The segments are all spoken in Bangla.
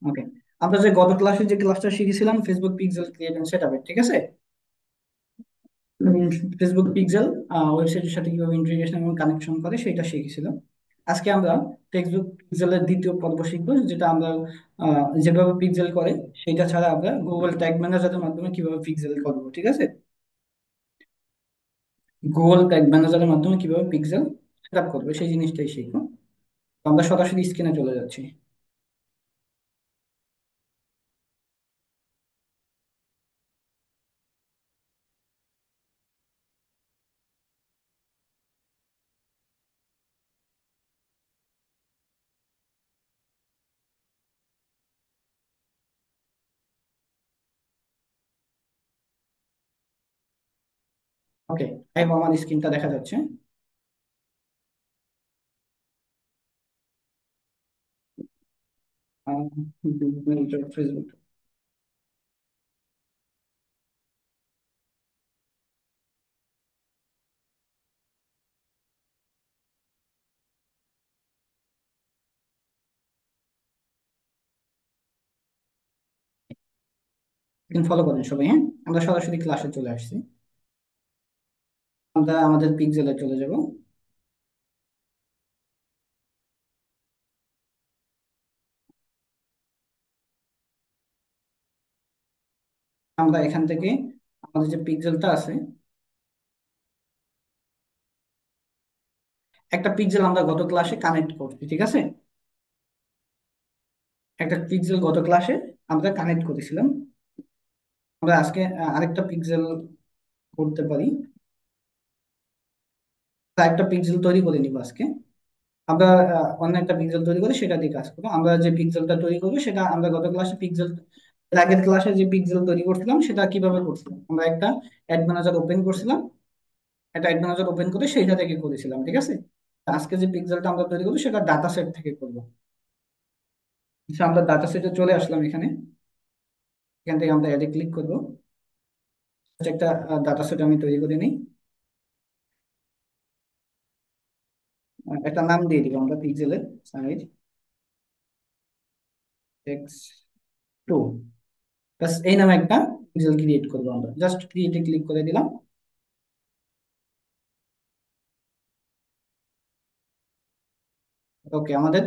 ওকে, আমরা যে গত ক্লাসে যে ক্লাসটা শিখেছিলাম Facebook pixel create and setup, ঠিক আছে? ফেসবুক পিক্সেল ওয়েবসাইটের সাথে কিভাবে ইন্টিগ্রেশন এবং কানেকশন করে সেটা শিখেছিলাম। আজকে আমরা ফেসবুক পিক্সেলের দ্বিতীয় পর্ব শিখবো, যেটা আমরা যেভাবে পিক্সেল করে সেটা ছাড়া আমরা গুগল ট্যাগ ম্যানেজারের মাধ্যমে কিভাবে পিক্সেল করবো, ঠিক আছে? গুগল ট্যাগ ম্যানেজারের মাধ্যমে কিভাবে পিক্সেল সেটআপ করবো সেই জিনিসটাই শিখবো। তো আমরা সরাসরি স্ক্রিনে চলে যাচ্ছি। ওকে, আমার স্ক্রিনটা দেখা যাচ্ছে। ফেসবুক, ফলো করেন সবাই, হ্যাঁ? আমরা সরাসরি ক্লাসে চলে আসছি। আমরা আমাদের পিক্সেলে চলে যাব। আমরা এখান থেকে আমাদের যে পিক্সেলটা আছে, একটা পিক্সেল আমরা গত ক্লাসে কানেক্ট করছি, ঠিক আছে? একটা পিক্সেল গত ক্লাসে আমরা কানেক্ট করেছিলাম। আমরা আজকে আরেকটা পিক্সেল করতে পারি। একটা পিক্সেল তৈরি করে নিব আজকে। আমরা অন্য একটা পিক্সেল তৈরি করে সেটা দিয়ে কাজ করবো। আমরা যে পিক্সেলটা তৈরি করবো সেটা আমরা গত ক্লাসে পিক্সেল, এর আগের ক্লাসে যে পিক্সেল তৈরি করছিলাম সেটা কিভাবে করছিলাম, আমরা একটা অ্যাড ম্যানেজার ওপেন করছিলাম, একটা অ্যাড ম্যানেজার ওপেন করে সেইটা থেকে করেছিলাম, ঠিক আছে? আজকে যে পিক্সেলটা আমরা তৈরি করবো সেটা ডাটা সেট থেকে করবো। আচ্ছা, আমরা ডাটা সেটে চলে আসলাম এখানে। এখান থেকে আমরা অ্যাডে ক্লিক করবো। আচ্ছা, একটা ডাটা সেট আমি তৈরি করে নিই। একটা নাম দিয়ে দিব আমরা পিক্সেলের, সাইজ x2, বাস এই নামে একটা পিক্সেল ক্রিয়েট করবো। আমরা জাস্ট ক্রিয়েটে ক্লিক করে দিলাম। ওকে, আমাদের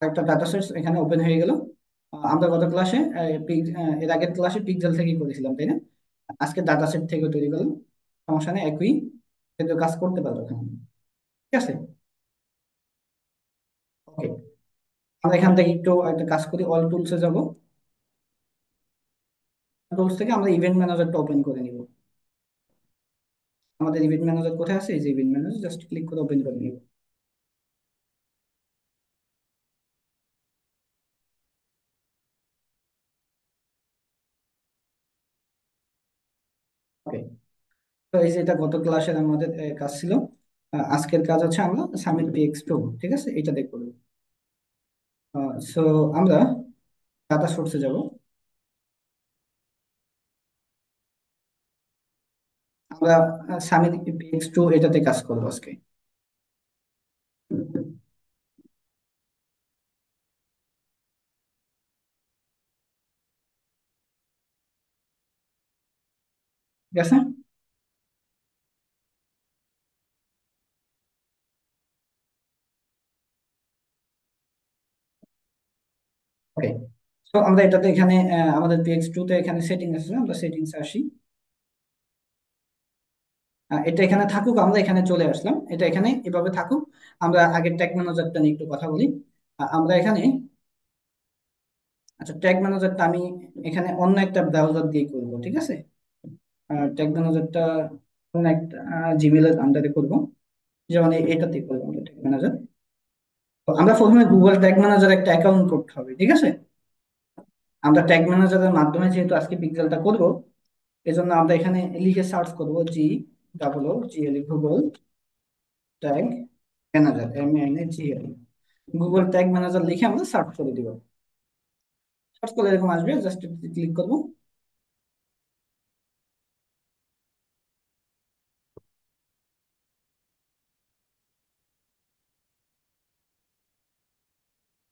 একটা ডাটা সেট এখানে ওপেন হয়ে গেল। আমরা গত ক্লাসে এর আগের ক্লাসে পিক্সেল থেকে করেছিলাম, তাই না? আজকে ডাটা সেট থেকে তৈরি করলাম। সমস্যা নেই, একই কিন্তু কাজ করতে পারবো এখানে, ঠিক আছে? ওকে, আমরা এখান থেকে একটু একটা কাজ করি, অল টুলসে যাব। টুলস থেকে আমরা ইভেন্ট ম্যানেজারটা ওপেন করে নিব। আমাদের ইভেন্ট ম্যানেজার কোথায় আছে? এই যে ইভেন্ট ম্যানেজার, জাস্ট ক্লিক করে ওপেন করে নিব। ওকে, তো এই যে এটা গত ক্লাসের আমাদের কাজ ছিল। আজকের কাজ হচ্ছে আমরা সামিট পিএক্স প্রো, ঠিক আছে, এটা দেখবো। সো আমরা ডাটা সোর্সে যাব। আমরা সামিট পিএক্স টু এটাতে কাজ করবো আজকে। ঠিক আছে। ওকে, তো আমরা এটাতে এখানে আমাদের পিএক্স টু তে এখানে সেটিং আছে, আমরা সেটিংস আসি। এটা এখানে থাকুক, আমরা এখানে চলে আসলাম, এটা এখানে এভাবে থাকুক। আমরা আগের ট্যাগ ম্যানেজারটা নিয়ে একটু কথা বলি। আমরা এখানে, আচ্ছা, ট্যাগ ম্যানেজারটা আমি এখানে অন্য একটা ব্রাউজার দিয়ে করবো, ঠিক আছে? ট্যাগ ম্যানেজারটা অন্য একটা জিমেলের আন্ডারে করবো, যেমন এটাতে করবো আমরা ট্যাগ ম্যানেজার। তো আমরা প্রথমে গুগল ট্যাগ ম্যানেজার একটা অ্যাকাউন্ট করতে হবে, ঠিক আছে? আমরা ট্যাগ ম্যানেজারের মাধ্যমে যেহেতু আজকে পিক্সেলটা করবো, এজন্য আমরা এখানে লিখে সার্চ করবো GOOGLE Google tag manager, MANAGEL। Google tag manager লিখে আমরা সার্চ করে দিব। সার্চ করলে এরকম আসবে, জাস্ট ক্লিক করবো।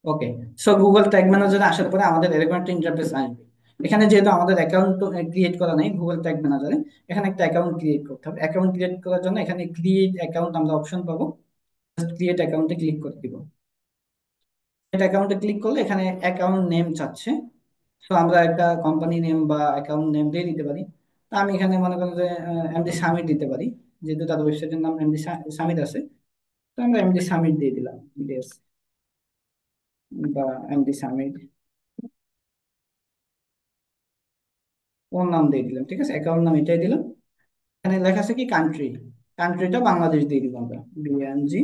ওকে, সো গুগল ট্যাগ ম্যানেজারে আসার পরে আমাদের এরকম একটা ইন্টারফেস আসবে। এখানে যেহেতু আমাদের অ্যাকাউন্ট ক্রিয়েট করা নেই গুগল ট্যাগ ম্যানেজারে, এখানে একটা অ্যাকাউন্ট ক্রিয়েট করতে হবে। অ্যাকাউন্ট ক্রিয়েট করার জন্য এখানে ক্রিয়েট অ্যাকাউন্ট আমরা অপশন পাবো, জাস্ট ক্রিয়েট অ্যাকাউন্টে ক্লিক করে দিব। ক্রিয়েট অ্যাকাউন্টে ক্লিক করলে এখানে অ্যাকাউন্ট নেম চাচ্ছে। তো আমরা একটা কোম্পানি নেম বা অ্যাকাউন্ট নেম দিয়ে দিতে পারি। তো আমি এখানে মনে করি যে এমডি সামিট দিতে পারি, যেহেতু তার ওয়েবসাইটের নাম এমডি সামিট আছে। তো আমরা এমডি সামিট দিয়ে দিলাম, ইয়েস, বা এমডি সামিট ওর নাম দিয়ে দিলাম। ঠিক আছে, অ্যাকাউন্ট নাম এটাই দিলাম। এখানে লেখা আছে কি কান্ট্রি, কান্ট্রিটা বাংলাদেশ দিয়ে দিব আমরা, বিএনজি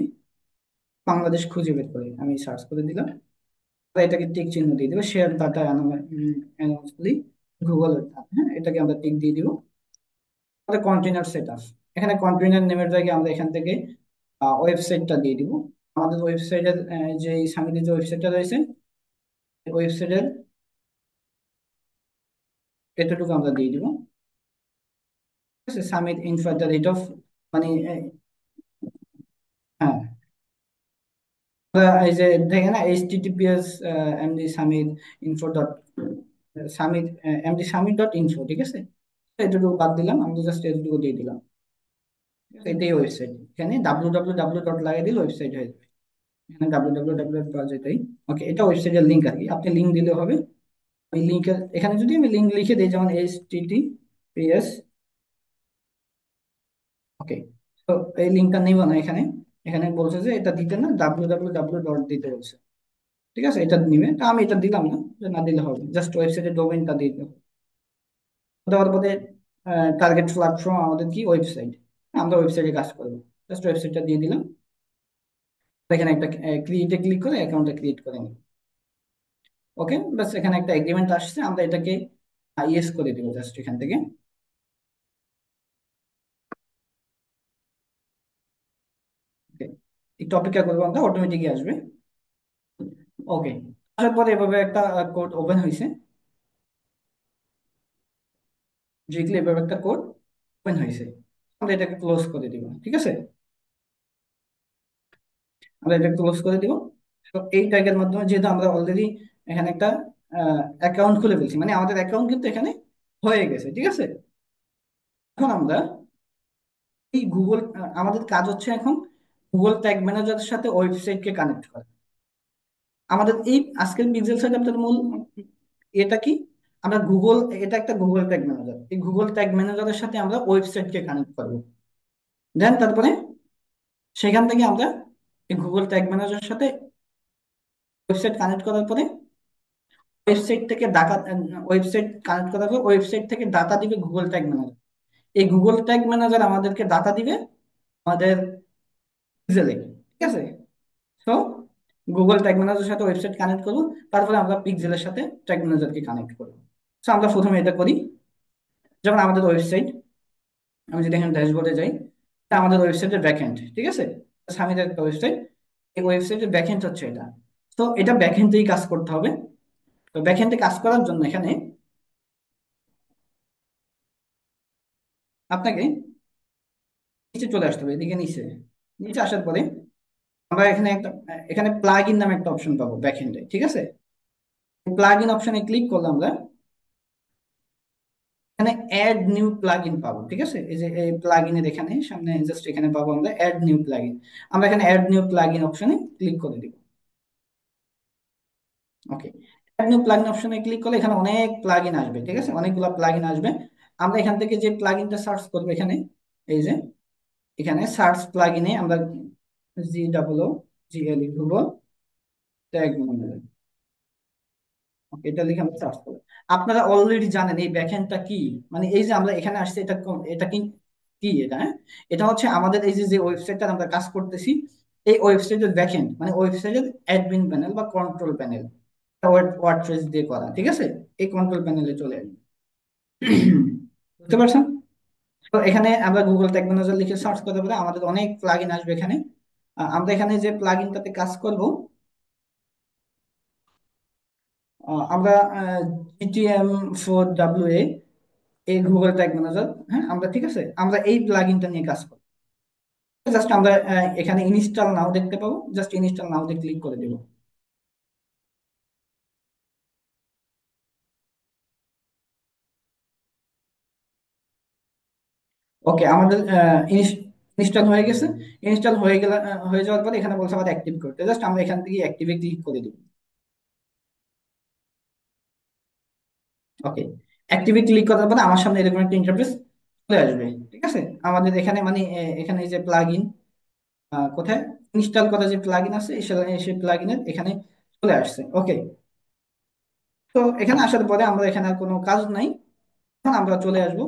বাংলাদেশ খুঁজে বের করে আমি সার্চ করে দিলাম। আর এটাকে টিক চিহ্ন দিয়ে দিব, শেয়ার ডাটা অ্যানাউন্সলি গুগল, হ্যাঁ এটাকে আমরা টিক দিয়ে দিব। আমাদের কন্টেনার সেট আপ, এখানে কন্টেনার নেমের জায়গায় আমরা এখান থেকে ওয়েবসাইটটা দিয়ে দিব। আমাদের ওয়েবসাইটের যে সামিটের যে ওয়েবসাইটটা রয়েছে, ওয়েবসাইটের এতটুকু আমরা দিয়ে দিব। ঠিক আছে, summit info at the rate of, মানে হ্যাঁ, এই যে দেখে না HTTPS MD summit info dot summit MD summit dot info, ঠিক আছে। তো এটুকু বাদ দিলাম, আমি জাস্ট এটুকু দিয়ে দিলাম। ঠিক আছে, এটাই ওয়েবসাইট। এখানে ডাব্লিউ ডাব্লিউ ডাব্লিউ ডট লাগিয়ে দিলে ওয়েবসাইট হয়ে যাবে। এখানে ডাব্লিউ ডাব্লিউ ডাব্লিউ পাওয়া যেতেই। ওকে, এটা ওয়েবসাইটের লিঙ্ক আর কি, আপনি লিঙ্ক দিলে হবে। ওই লিঙ্কের এখানে যদি আমি লিঙ্ক লিখে দিই, যেমন এইচটিটিপিএস, ওকে, তো এই লিঙ্কটা নিব না এখানে। এখানে বলছে যে এটা দিতে না, ডাব্লিউ ডাব্লিউ ডাব্লিউ ডট দিতে বলছে। ঠিক আছে, এটা নিবে, তা আমি এটা দিলাম না, যে না দিলে হবে, জাস্ট ওয়েবসাইটের ডোমেইনটা দিয়ে দিতে হবে। দেওয়ার পরে টার্গেট প্ল্যাটফর্ম আমাদের কি ওয়েবসাইট, আমরা ওয়েবসাইটে কাজ করবো। জাস্ট ওয়েবসাইটটা দিয়ে দিলাম। এখানে একটা ক্রিয়েটে ক্লিক করে অ্যাকাউন্টটা ক্রিয়েট করে নিই। ওকে, বাস এখানে একটা এগ্রিমেন্ট আসছে, আমরা এটাকে ইয়েস করে দিব জাস্ট এখান থেকে। ওকে, একটু অপেক্ষা করবো, আমরা অটোমেটিকই আসবে। ওকে, আসার পরে এভাবে একটা কোড ওপেন হয়েছে, ডিরেক্টলি এভাবে একটা কোড ওপেন হয়েছে। আমরা এটাকে ক্লোজ করে দিব, ঠিক আছে। আমরা এটা ক্লোজ করে দিব। তো এই ট্যাগের মাধ্যমে যেহেতু আমরা অলরেডি এখানে একটা অ্যাকাউন্ট খুলে ফেলছি, মানে আমাদের অ্যাকাউন্ট কিন্তু এখানে হয়ে গেছে, ঠিক আছে। এখন আমরা এই গুগল, আমাদের কাজ হচ্ছে এখন গুগল ট্যাগ ম্যানেজারের সাথে ওয়েবসাইটকে কানেক্ট করা। আমাদের এই আজকের পিক্সেল সেটআপটার মূল এটা কি, আমরা গুগল, এটা একটা গুগল ট্যাগ ম্যানেজার, এই গুগল ট্যাগ ম্যানেজারের সাথে আমরা ওয়েবসাইটকে কানেক্ট করবো। দেন তারপরে সেখান থেকে আমরা এই গুগল ট্যাগ ম্যানেজারের সাথে ওয়েবসাইট কানেক্ট করার পরে ওয়েবসাইট থেকে ডাটা, ওয়েবসাইট কানেক্ট করার পর ওয়েবসাইট থেকে ডাটা দিবে গুগল ট্যাগ ম্যানেজার। এই গুগল ট্যাগ ম্যানেজার আমাদেরকে ডাটা দিবে আমাদের পিক্সেলে, ঠিক আছে। তো গুগল ট্যাগ ম্যানেজারের সাথে ওয়েবসাইট কানেক্ট করবো, তারপরে আমরা পিক্সেলের সাথে ট্যাগ ম্যানেজারকে কানেক্ট করবো। তো আমরা প্রথমে এটা করি, যেমন আমাদের ওয়েবসাইট, আমি যদি এখানে ড্যাশবোর্ডে যাই, এটা আমাদের ওয়েবসাইটের ব্যাকএন্ড, ঠিক আছে। স্বামীর একটা ওয়েবসাইট, এই ওয়েবসাইটের ব্যাকএন্ড হচ্ছে এটা। তো এটা ব্যাকএন্ডেই কাজ করতে হবে। তো ব্যাকএন্ডে কাজ করার জন্য এখানে আপনাকে নিচে চলে আসতে হবে, এদিকে নিচে। নিচে আসার পরে আমরা এখানে একটা, এখানে প্লাগ ইন নামে একটা অপশন পাবো ব্যাকএন্ডে, ঠিক আছে। প্লাগ ইন অপশনে ক্লিক করলে আমরা এখানে অ্যাড নিউ প্লাগ ইন পাবো, ঠিক আছে। এই যে এই প্লাগ ইনের এখানে সামনে জাস্ট এখানে পাবো আমরা অ্যাড নিউ প্লাগ ইন। আমরা এখানে অ্যাড নিউ প্লাগ ইন অপশনে ক্লিক করে দিব। ওকে, অ্যাড নিউ প্লাগ ইন অপশনে ক্লিক করলে এখানে অনেক প্লাগ ইন আসবে, ঠিক আছে, অনেকগুলো প্লাগ ইন আসবে। আমরা এখান থেকে যে প্লাগ ইনটা সার্চ করবো এখানে, এই যে এখানে সার্চ প্লাগ ইনে আমরা GWGL লিখবো, ট্যাগ ম্যানেজার। এটা লিখে আমরা সার্চ করবো। আপনারা অলরেডি জানেন এই ব্যাকএন্ডটা কি, মানে এই যে আমরা এখানে আসছি, এটা এটা কি, কি এটা, হ্যাঁ, এটা হচ্ছে আমাদের এই যে যে ওয়েবসাইটটা আমরা কাজ করতেছি, এই ওয়েবসাইটের ব্যাকএন্ড, মানে ওয়েবসাইটের অ্যাডমিন প্যানেল বা কন্ট্রোল প্যানেল, ওয়ার্ডপ্রেস দিয়ে করা, ঠিক আছে। এই কন্ট্রোল প্যানেলে চলে আসবে। বুঝতে পারছেন। তো এখানে আমরা গুগল ট্যাগ ম্যানেজার লিখে সার্চ করতে পারি, আমাদের অনেক প্লাগইন আসবে এখানে। আমরা এখানে যে প্লাগইনটাতে কাজ করব, আমরা GTM4WA, এই গুগল ট্যাগ ম্যানেজার, হ্যাঁ আমরা, ঠিক আছে, আমরা এই প্লাগইনটা নিয়ে কাজ করব। জাস্ট আমরা এখানে ইনস্টল নাও দেখতে পাবো, জাস্ট ইনস্টল নাও ক্লিক করে দেবো। ওকে, আমাদের ইনস্টল হয়ে গেছে। ইনস্টল হয়ে গেলে হয়ে যাওয়ার পরে এখানে বলছে আবার অ্যাক্টিভ করতে, জাস্ট আমরা এখান থেকে অ্যাক্টিভে ক্লিক করে দিব। ওকে, অ্যাক্টিভে ক্লিক করার পরে আমার সামনে এরকম একটা ইন্টারফেস চলে আসবে। ঠিক আছে, আমাদের এখানে মানে এখানে এই যে প্লাগ ইন, কোথায় ইনস্টল করা যে প্লাগ ইন আছে, সেই প্লাগ ইনের এখানে চলে আসছে। ওকে, তো এখানে আসার পরে আমরা এখানে আর কোনো কাজ নাই। এখন আমরা চলে আসবো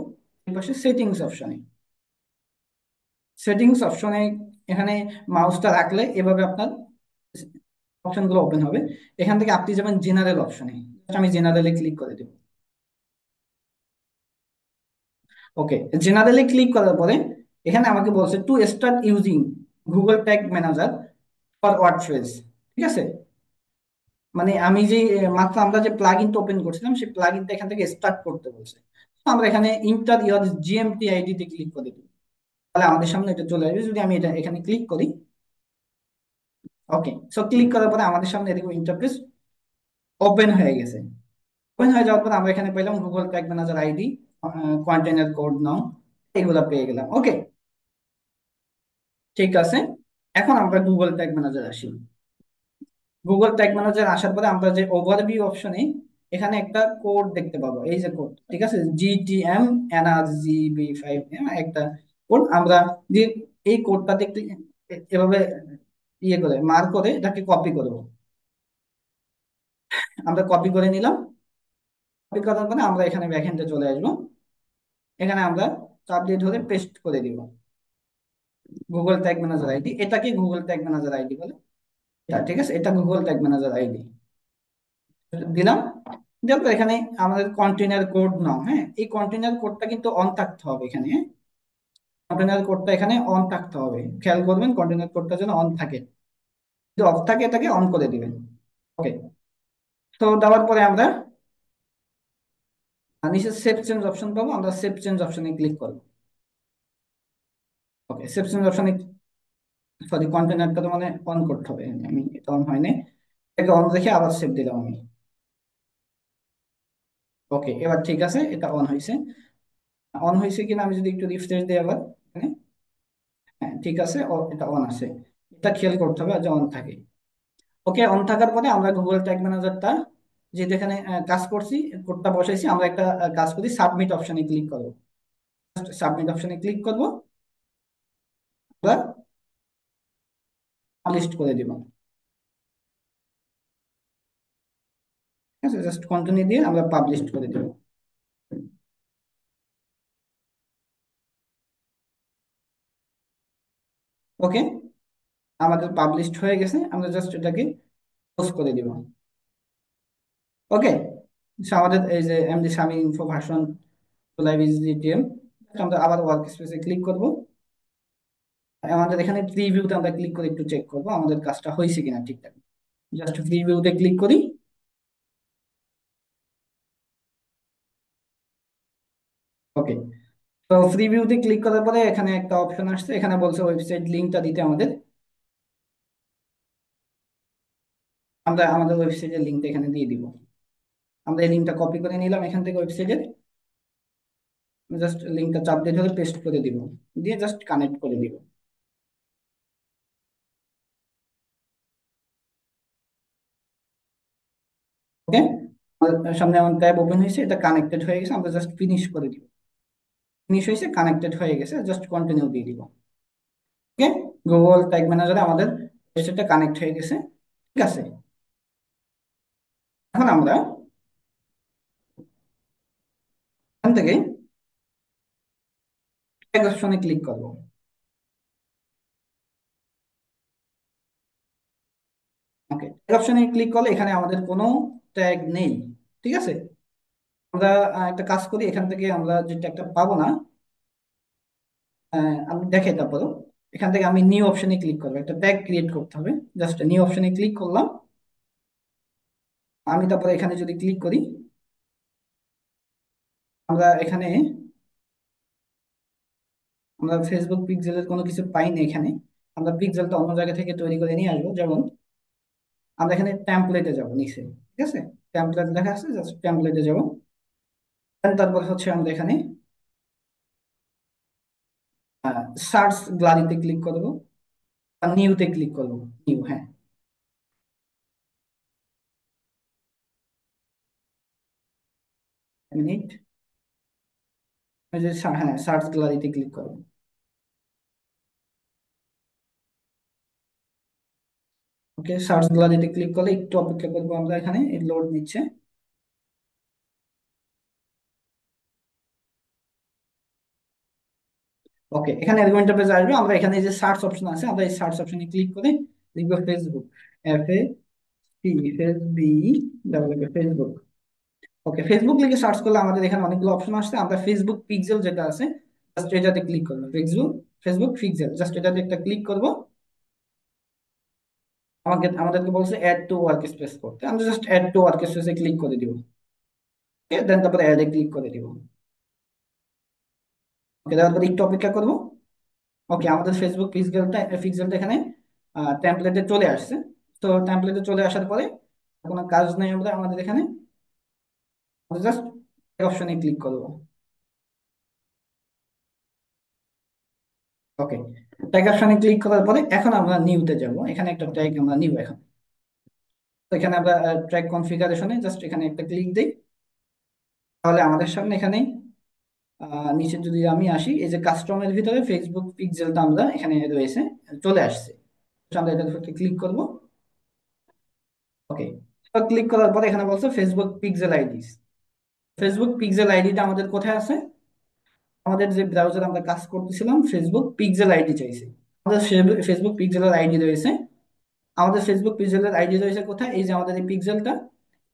এই পাশে সেটিংস অপশনে। সেটিংস অপশনে এখানে মাউসটা রাখলে এভাবে আপনার অপশনগুলো ওপেন হবে। এখান থেকে আপনি যাবেন জেনারেল অপশনে, আমি জেনারেলে ক্লিক করে দেব। ওকে, জেনারেলে ক্লিক করার পরে এখানে আমাকে বলছে to start using Google tag manager for WordPress. ঠিক আছে, মানে আমি যে মাত্র আমরা যে প্লাগ ইনটা ওপেন করছিলাম সেই প্লাগ ইনটা এখান থেকে স্টার্ট করতে বলছে। তো আমরা এখানে ইন্টার ইউর জিএমটি আইডি তে ক্লিক করে দিই, তাহলে আমাদের সামনে এটা চলে আসবে। যদি আমি এটা এখানে ক্লিক করি, ওকে, সো ক্লিক করার পরে আমাদের সামনে এরকম ইন্টারফেস ওপেন হয়ে গেছে। ওপেন হয়ে যাওয়ার পর আমরা এখানে পেলাম Google tag manager ID, container code নাও, এগুলা পেয়ে গেলাম। ওকে, ঠিক আছে। এখন আমরা গুগল ট্যাগ ম্যানেজার আসি। গুগল ট্যাগ ম্যানেজার আসার পরে আমরা যে ওভারভিউ অপশনে এখানে একটা কোড দেখতে পাবো, এই যে কোড, ঠিক আছে, GTM NRGB5 একটা কোড আমরা যে এই কোডটা দেখতে এভাবে ইয়ে করে মার্ক করে এটাকে কপি করব। আমরা কপি করে নিলাম। কপি করার পরে আমরা এখানে ব্যাকএন্ডে চলে আসবো। এখানে আমরা চাপ দিয়ে ধরে পেস্ট করে দিব গুগল ট্যাগ ম্যানেজার আইডি। এটাকে গুগল ট্যাগ ম্যানেজার আইডি বলে। ঠিক আছে, এটা গুগল ট্যাগ ম্যানেজার আইডি দিলাম। দেওয়ার পর এখানে আমাদের কন্টেনার কোড নাও, হ্যাঁ, এই কন্টেনার কোডটা কিন্তু অন থাকতে হবে এখানে, হ্যাঁ, কন্টেনার কোডটা এখানে অন থাকতে হবে, খেয়াল করবেন কন্টেনার কোডটা যেন অন থাকে। যদি অফ থাকে এটাকে অন করে দিবেন। ওকে, তো দেওয়ার পরে আমরা নিচে সেভ চেঞ্জ অপশন পাবো, আমরা সেভ চেঞ্জ অপশনে ক্লিক করবো। ওকে, সেভ চেঞ্জ অপশনে, সরি, কন্টেনারটা তো মানে অন করতে হবে, আমি এটা অন হয়নি, এটাকে অন রেখে আবার সেভ দিলাম আমি। ওকে, এবার ঠিক আছে, এটা অন হয়েছে। অন হয়েছে কিনা আমি যদি একটু রিফ্রেশ দিই আবার এখানে, হ্যাঁ ঠিক আছে, এটা অন আছে। এটা খেয়াল করতে হবে যে অন থাকে। ওকে, অন থাকার পরে আমরা গুগল ট্যাগ ম্যানেজারটা যেহেতু এখানে কাজ করছি, কোডটা বসাইছি, আমরা একটা কাজ করি, সাবমিট অপশনে ক্লিক করবো। সাবমিট অপশনে ক্লিক করবো, আমরা পাবলিশ করে দিব। ঠিক আছে, জাস্ট কন্টিনিউ দিয়ে আমরা পাবলিশ করে দিব। ওকে, আমাদের পাবলিশড হয়ে গেছে, আমরা জাস্ট এটাকে ক্লোজ করে দিব। ওকে, আমাদের এই যে এমডি স্বামী ইনফো ভার্সন লাইভ জিটিএম, আমরা আবার ওয়ার্ক স্পেসে ক্লিক করব। আমাদের এখানে প্রিভিউতে আমরা ক্লিক করে একটু চেক করব আমাদের কাজটা হয়েছে কিনা ঠিকঠাক। জাস্ট প্রিভিউতে ক্লিক করি। ওকে, তো প্রিভিউতে ক্লিক করার পরে এখানে একটা অপশন আসছে, এখানে বলছে ওয়েবসাইট লিংকটা দিতে আমাদের। আমরা আমাদের ওয়েবসাইটের লিংকটা এখানে দিয়ে দিব। আমরা এই লিংকটা কপি করে নিলাম এখান থেকে ওয়েবসাইটের, জাস্ট লিংকটা চাপ দিয়ে ধরে পেস্ট করে দিব, দিয়ে জাস্ট কানেক্ট করে দিব। ওকে, আমাদের সামনে আমার ট্যাব ওপেন হয়েছে, এটা কানেক্টেড হয়ে গেছে, আমরা জাস্ট ফিনিশ করে দিব। ফিনিশ হয়েছে, কানেক্টেড হয়ে গেছে, জাস্ট কন্টিনিউ দিয়ে দিব। ওকে, গুগল ট্যাগ ম্যানেজারে আমাদের ওয়েবসাইটটা কানেক্ট হয়ে গেছে। ঠিক আছে, এখন আমরা এখান থেকে ট্যাগ অপশনে ক্লিক করব। ওকে, ট্যাগ অপশনে ক্লিক করলে এখানে আমাদের কোনো ট্যাগ নেই। ঠিক আছে, আমরা একটা কাজ করি, এখান থেকে আমরা যে ট্যাগটা পাবো না, আমি দেখাই তারপরও। এখান থেকে আমি নিউ অপশনে ক্লিক করবো, একটা ট্যাগ ক্রিয়েট করতে হবে। জাস্ট নিউ অপশনে ক্লিক করলাম। আমি তারপরে এখানে যদি ক্লিক করি, আমরা এখানে আমরা ফেসবুক পিক্সেলের কোনো কিছু পাইনি এখানে। আমরা পিক্সেলটা অন্য জায়গা থেকে তৈরি করে নিয়ে আসবো। যেমন আমরা এখানে টেমপ্লেটে যাব নিচে, ঠিক আছে, টেমপ্লেট লেখা আছে, জাস্ট টেমপ্লেটে যাব। তারপর হচ্ছে আমরা এখানে সার্চ গ্যালারিতে ক্লিক করব, আর নিউতে ক্লিক করব। নিউ, হ্যাঁ। মিনিট। হ্যাঁ, সার্চ গ্যালারিতে ক্লিক করব। ওকে, সার্চ গ্যালারিতে ক্লিক করলে একটু অপেক্ষা করবো আমরা, এখানে লোড নিচ্ছে। ওকে, এখানে এরকম ইন্টারফেস আসবে। আমরা এখানে যে সার্চ অপশন আছে, আমরা এই সার্চ অপশনে ক্লিক করে লিখবো Facebook. FAC, Facebook. Okay, Facebook লিখে সার্চ করলে আমাদের এখানে অনেকগুলো অপশন আসছে। আমরা ফেসবুক পিক্সেল যেটা আছে, জাস্ট এটাতে ক্লিক করবো। ফেসবুক ফেসবুক পিক্সেল, জাস্ট এটাতে একটা ক্লিক করব। আমাদেরকে বলছে অ্যাড টু ওয়ার্ক স্পেস করতে, আমরা জাস্ট অ্যাড টু ওয়ার্ক স্পেসে ক্লিক করে দিব। ওকে, দেন তারপরে অ্যাডে ক্লিক করে দিব। ওকে, তারপরে একটু অপেক্ষা করবো। ওকে, আমাদের ফেসবুক পিক্সেলটা এখানে টেমপ্লেটে চলে আসছে। তো টেমপ্লেটে চলে আসার পরে কোনো কাজ নাই, আমরা আমাদের এখানে জাস্ট অপশনে ক্লিক করবো। ওকে, ট্যাগ অপশনে ক্লিক করার পরে এখন আমরা নিউতে যাব। এখানে একটা ট্যাগ আমরা নিব এখন। তো এখানে আমরা ট্র্যাক কনফিগারেশনে জাস্ট এখানে একটা ক্লিক দিই। তাহলে আমাদের সামনে এখানে নিচে যদি আমি আসি, এই যে কাস্টমের ভিতরে ফেসবুক পিক্সেলটা আমরা এখানে রয়েছে, চলে আসছে। তো আমরা এটার উপর ক্লিক করব। ওকে, ক্লিক করার পরে এখানে বলছে Facebook pixel ID. Facebook pixel আইডিটা আমাদের কোথায় আছে? আমাদের যে ব্রাউজার আমরা কাজ করতেছিলাম, ফেসবুক পিক্সেল আইডি চাইছে। আমাদের ফেসবুক পিক্সেলের আইডি রয়েছে। আমাদের ফেসবুক পিক্সেলের আইডি রয়েছে কোথায়? এই যে আমাদের এই পিক্সেলটা,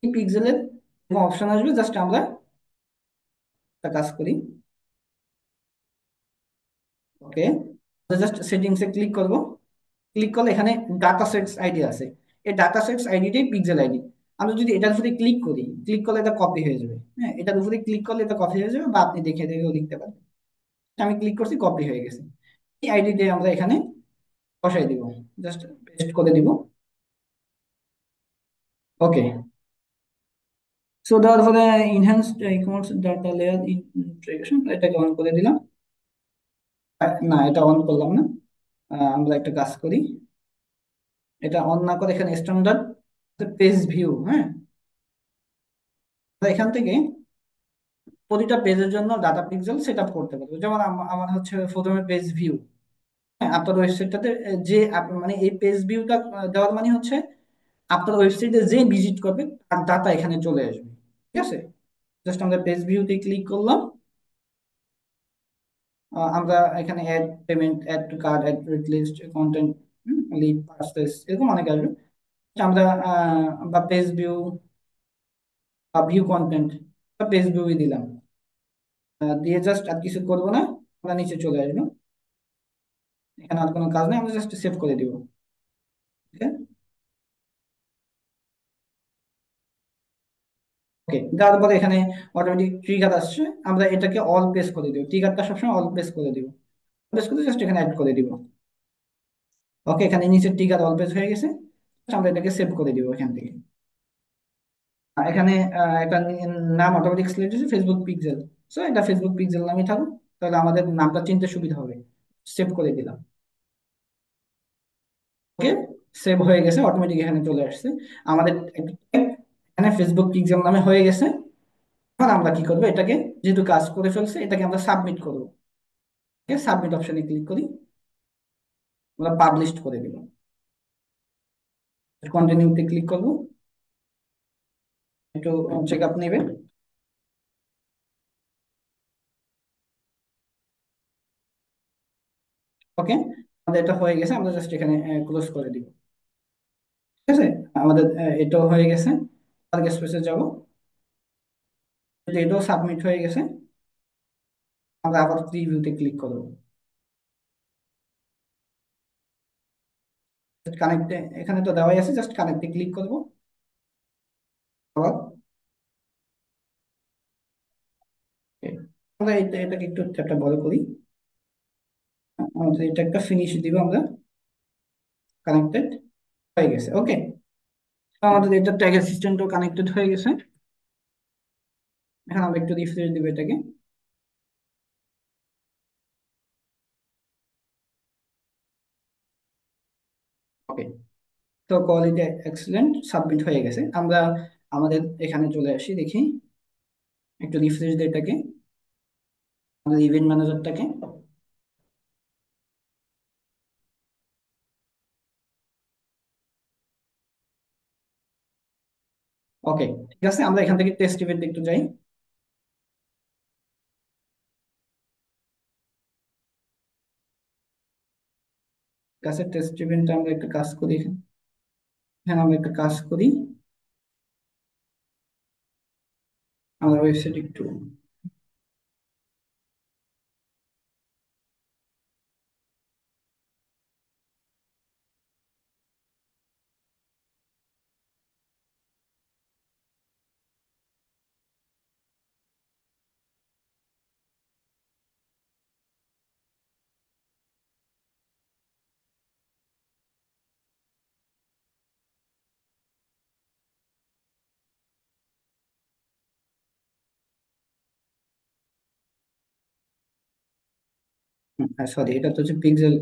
এই পিক্সেলের অপশন আসবে, জাস্ট আমরা একটা কাজ করি। ওকে, জাস্ট সেটিংস এ ক্লিক করব। ক্লিক করলে এখানে ডাটা সেটস আইডি আছে। এই ডাটা সেটস আইডিটাই পিক্সেল আইডি। আমরা যদি এটার উপরে ক্লিক করি, ক্লিক করলে এটা কপি হয়ে যাবে। হ্যাঁ, এটার উপরে ক্লিক করলে এটা কপি হয়ে যাবে, বা আপনি দেখে দেখেও লিখতে পারবেন। আমি ক্লিক করছি, কপি হয়ে গেছে। এই আইডিতে আমরা এখানে বসাই দিব, জাস্ট পেস্ট করে দিব। ওকে, সো দেওয়ার পরে enhanced e commerce data layer integration এটাকে অন করে দিলাম। না, এটা অন করলাম না। আমরা একটা কাজ করি, এটা অন না করে এখানে স্ট্যান্ডার্ড পেজ ভিউ, হ্যাঁ, আমরা এখান থেকে প্রতিটা পেজের জন্য ডাটা পিক্সেল সেট আপ করতে পারবো। যেমন আমার হচ্ছে প্রথমে পেজ ভিউ। হ্যাঁ, আপনার ওয়েবসাইটটাতে যে মানে এই পেজ ভিউটা দেওয়ার মানে হচ্ছে আপনার ওয়েবসাইটে যে ভিজিট করবে তার ডাটা এখানে চলে আসবে। ঠিক আছে, জাস্ট আমরা পেজ ভিউতে ক্লিক করলাম। আমরা এখানে add payment, add to cart, add rate list, content, lead, purchase, এরকম অনেক আসবে। আমরা বা পেজ ভিউ বা ভিউ কন্টেন্ট বা পেজ ভিউই দিলাম। দিয়ে জাস্ট আর কিছু করবো না, আমরা নিচে চলে আসবো। এখানে আর কোনো কাজ নেই, আমরা জাস্ট সেভ করে দিব। ওকে, দেওয়ার পরে এখানে অটোমেটিক ট্রিগার আসছে। আমরা এটাকে অল প্রেস করে দিব, ট্রিগারটা সবসময় অল প্রেস করে দিব। প্রেস করে জাস্ট এখানে অ্যাড করে দিব। ওকে, এখানে নিচে ট্রিগার অল প্রেস হয়ে গেছে। আমরা এটাকে সেভ করে দিব এখান থেকে। এখানে একটা নাম অটোমেটিক সিলেক্ট হয়েছে, ফেসবুক পিক্সেল। সো এটা ফেসবুক পিক্সেল নামই থাকুক, তাহলে আমাদের নামটা চিনতে সুবিধা হবে। সেভ করে দিলাম। ওকে, সেভ হয়ে গেছে, অটোমেটিক এখানে চলে আসছে আমাদের একটা tag এখানে ফেসবুক পিক্সেল নামে হয়ে গেছে। এখন আমরা কি করবো, এটাকে যেহেতু কাজ করে ফেলছে, এটাকে আমরা সাবমিট করবো। সাবমিট অপশনে ক্লিক করি, আমরা পাবলিশ করে দিব। কন্টিনিউতে ক্লিক করব, একটু চেক আপ নেবে। ওকে, আমাদের এটা হয়ে গেছে, আমরা জাস্ট এখানে ক্লোজ করে দিব। ঠিক আছে, আমাদের এটাও হয়ে গেছে। টার্গেট স্পেসে যাব, এটাও সাবমিট হয়ে গেছে। আমরা আবার প্রিভিউতে ক্লিক করব। কানেক্টে এখানে তো দেওয়াই আছে, জাস্ট কানেক্টে ক্লিক করব। আবার okay, আমরা এটাকে একটু একটা বড় করি। আমাদের এটা একটা ফিনিশ দিব আমরা। কানেক্টেড হয়ে গেছে। ওকে, আমাদের এটা ট্যাগ অ্যাসিস্ট্যান্টও কানেক্টেড হয়ে গেছে। এখন আমরা একটু রিফ্রেশ দিব এটাকে। ওকে, তো কোয়ালিটি এক্সেলেন্ট সাবমিট হয়ে গেছে। আমরা আমাদের এখানে চলে আসি, দেখি একটু রিফ্রেশ দিই এটাকে, আমাদের ইভেন্ট ম্যানেজারটাকে। ওকে, ঠিক আছে, আমরা এখান থেকে টেস্ট ইভেন্ট একটু যাই। ঠিক আছে, টেস্ট ইভেন্টে আমরা একটা কাজ করি, এখানে এখানে আমরা একটা কাজ করি, আমাদের ওয়েবসাইট একটু। সরি, এটা তো হচ্ছে পিক্সেল।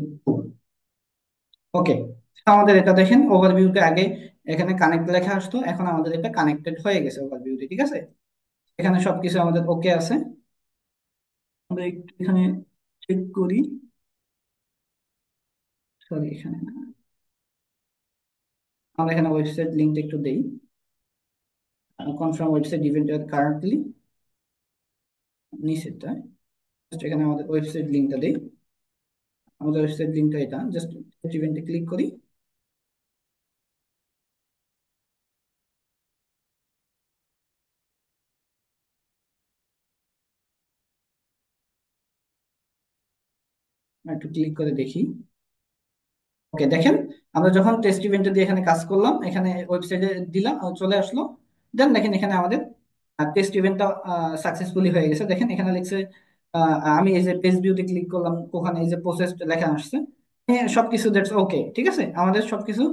ওকে, আমাদের এটা দেখেন ওভারভিউতে আগে এখানে কানেক্ট লেখা আসতো, এখন আমাদের এটা কানেক্টেড হয়ে গেছে ওভারভিউতে, ঠিক আছে। এখানে সবকিছু আমাদের ওকে আছে। আমরা একটু এখানে চেক করি, সরি এখানে না। আমরা এখানে ওয়েবসাইট লিঙ্কটা একটু দেই, কনফার্ম ওয়েবসাইট ইভেন্ট কারেন্টলি নিচেরটা। Just এখানে আমাদের ওয়েবসাইট লিঙ্কটা দেই, আমাদের ওয়েবসাইট লিঙ্কটা এটা, জাস্ট ইভেন্টে ক্লিক করি। একটু ক্লিক করে দেখি। ওকে, দেখেন আমরা যখন টেস্ট ইভেন্টে দিয়ে এখানে কাজ করলাম, এখানে ওয়েবসাইটে দিলাম, চলে আসলো। দেন দেখেন এখানে আমাদের টেস্ট ইভেন্টটা সাকসেসফুলি হয়ে গেছে। দেখেন এখানে লিখছে, আমি এই যে পেজ ভিউতে ক্লিক করলাম, ওখানে এই যে প্রসেস লেখা আসছে, সবকিছু দ্যাটস ওকে, ঠিক আছে, আমাদের সবকিছু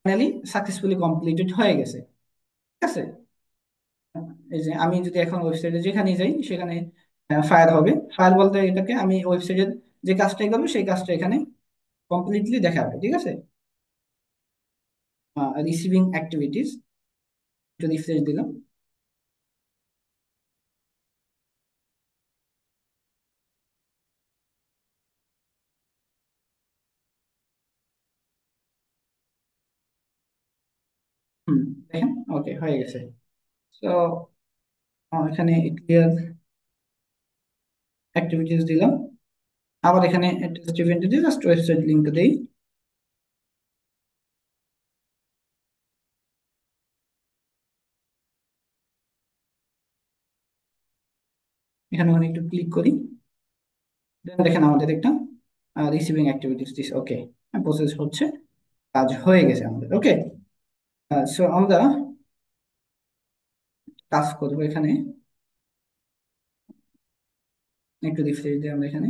ফাইনালি সাকসেসফুলি কমপ্লিটেড হয়ে গেছে। ঠিক আছে, এই যে আমি যদি এখন ওয়েবসাইটে যেখানে যাই সেখানে ফায়ার হবে। ফায়ার বলতে এটাকে আমি ওয়েবসাইটের যে কাজটাই করবো সেই কাজটা এখানে কমপ্লিটলি দেখাবে, ঠিক আছে। রিসিভিং অ্যাক্টিভিটিস, একটু রিফ্রেশ দিলাম। হুম, দেখেন ওকে হয়ে গেছে। তো এখানে ক্লিয়ার অ্যাক্টিভিটিস দিলাম, আবার এখানে টেস্ট ইভেন্টে দিয়ে জাস্ট ওয়েবসাইট লিঙ্কটা দেই। এখানে ওখানে একটু ক্লিক করি, দেন দেখেন আমাদের একটা receiving activities this, okay, process হচ্ছে, কাজ হয়ে গেছে আমাদের। ওকে, সো আমরা কাজ করবো এখানে, একটু রিফ্রেশ দিই আমরা এখানে।